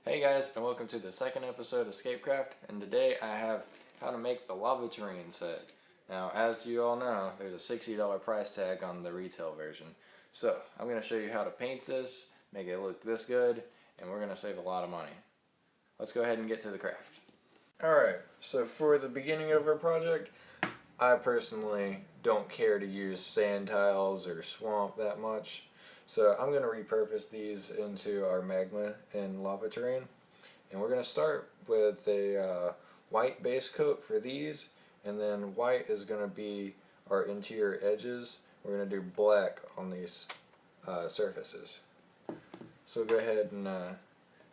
Hey guys, and welcome to the second episode of ScapeCraft, and today I have how to make the lava terrain set. Now, as you all know, there's a $60 price tag on the retail version. So, I'm going to show you how to paint this, make it look this good, and we're going to save a lot of money. Let's go ahead and get to the craft. Alright, so for the beginning of our project, I personally don't care to use sand tiles or swamp that much. So I'm going to repurpose these into our magma and lava terrain. And we're going to start with a white base coat for these, and then white is going to be our interior edges. We're going to do black on these surfaces. So we'll go ahead and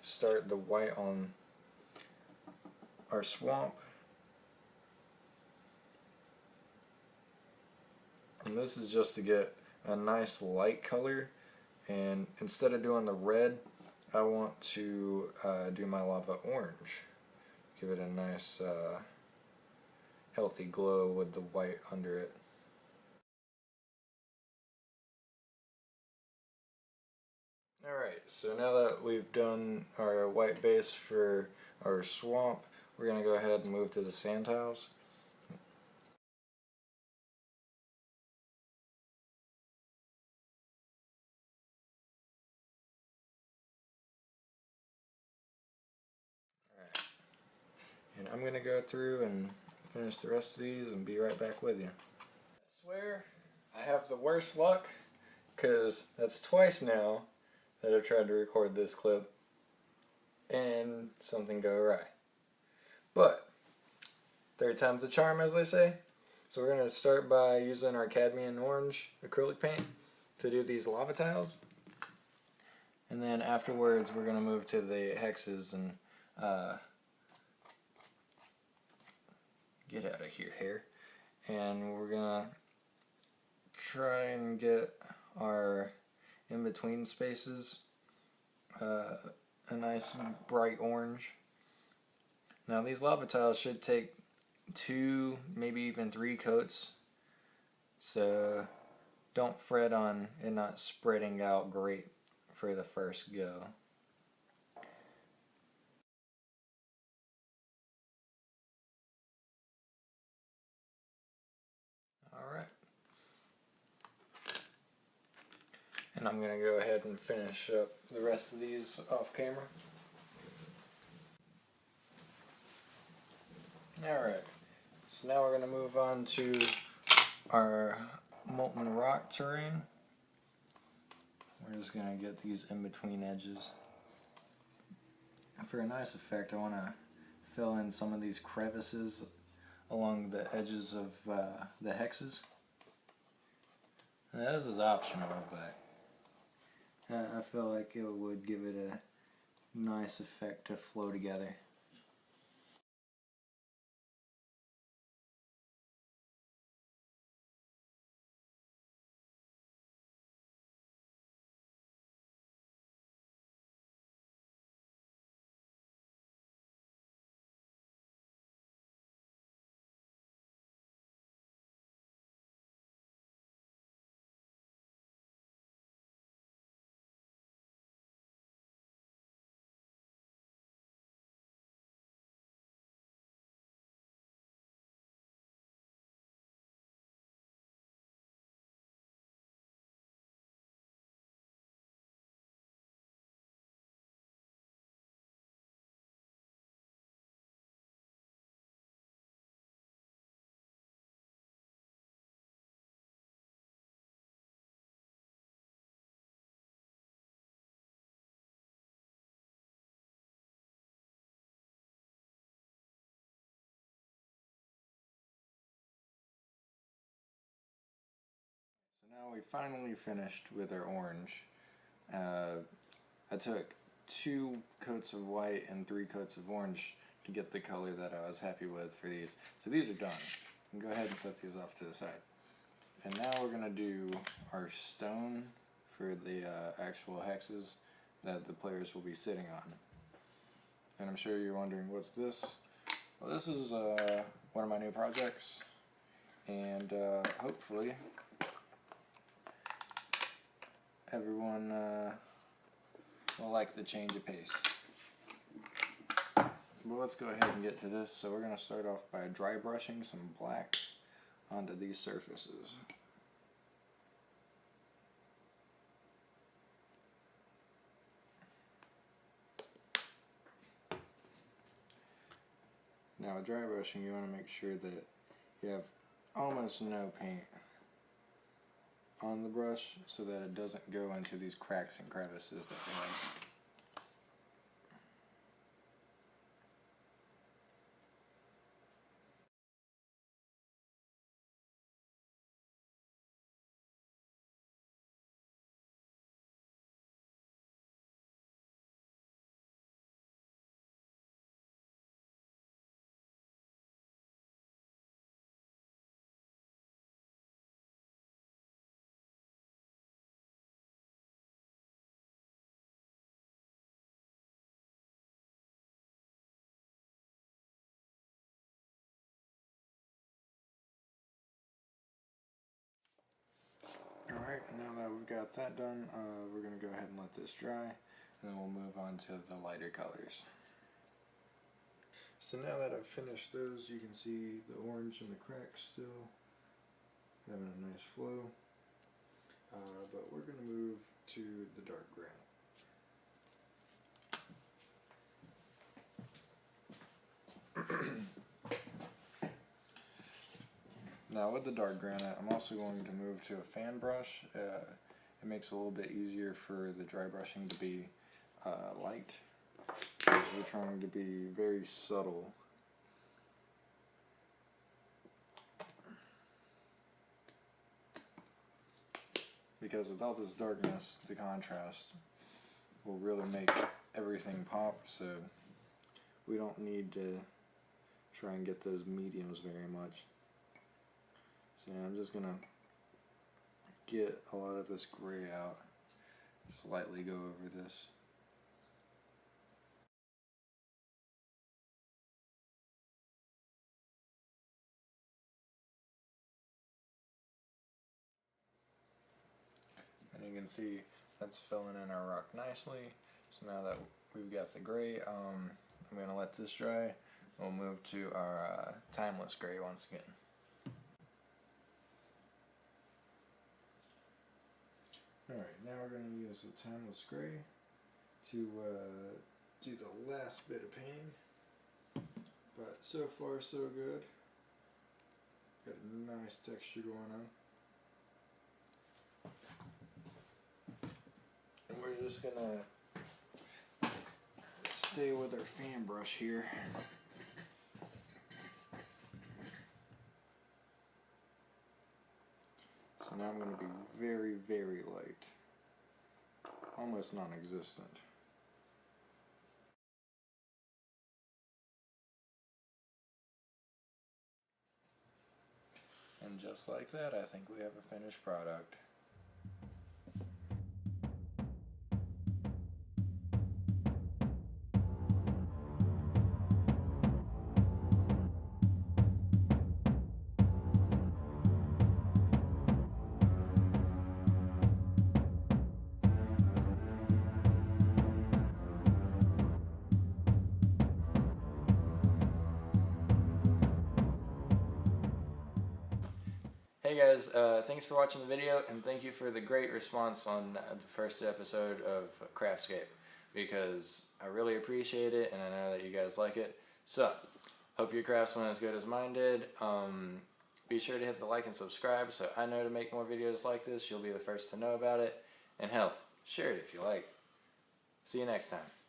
start the white on our swamp. And this is just to get a nice light color. And instead of doing the red, I want to do my lava orange. Give it a nice healthy glow with the white under it. Alright, so now that we've done our white base for our swamp, we're going to go ahead and move to the sand tiles. And I'm going to go through and finish the rest of these and be right back with you. I swear I have the worst luck, because that's twice now that I've tried to record this clip and something go awry. But third time's a charm, as they say. So we're going to start by using our cadmium orange acrylic paint to do these lava tiles. And then afterwards we're going to move to the hexes and get out of here, hair. And we're gonna try and get our in-between spaces a nice bright orange. Now these lava tiles should take 2, maybe even 3 coats, so don't fret on it not spreading out great for the first go. Alright. And I'm going to go ahead and finish up the rest of these off camera. Alright, so now we're going to move on to our Molten Rock terrain. We're just going to get these in between edges. And for a nice effect, I want to fill in some of these crevices along the edges of the hexes. Now, this is optional, but I feel like it would give it a nice effect to flow together. So now we finally finished with our orange. I took 2 coats of white and 3 coats of orange to get the color that I was happy with for these. So these are done. You can go ahead and set these off to the side. And now we're going to do our stone for the actual hexes that the players will be sitting on. And I'm sure you're wondering, what's this? Well, this is one of my new projects, and hopefully everyone will like the change of pace. Well, let's go ahead and get to this. So we're going to start off by dry brushing some black onto these surfaces. Now with dry brushing, you want to make sure that you have almost no paint on the brush so that it doesn't go into these cracks and crevices that they have. Alright, now that we've got that done, we're going to go ahead and let this dry, and then we'll move on to the lighter colors. So now that I've finished those, you can see the orange and the cracks still having a nice flow, but we're going to move to the dark granite. Now with the dark granite, I'm also going to move to a fan brush. It makes it a little bit easier for the dry brushing to be light. We're trying to be very subtle. Because without this darkness, the contrast will really make everything pop, so we don't need to try and get those mediums very much. So yeah, I'm just gonna get a lot of this gray out, just lightly go over this. And you can see that's filling in our rock nicely. So now that we've got the gray, I'm gonna let this dry. We'll move to our timeless gray once again. Alright, now we're going to use the timeless gray to do the last bit of painting, but so far so good. Got a nice texture going on. And we're just going to stay with our fan brush here. So now I'm going to be very, very light, almost non-existent. And just like that, I think we have a finished product. Hey guys, thanks for watching the video, and thank you for the great response on the first episode of HeroScape, because I really appreciate it and I know that you guys like it. So, hope your crafts went as good as mine did. Be sure to hit the like and subscribe so I know to make more videos like this. You'll be the first to know about it. And hell, share it if you like. See you next time.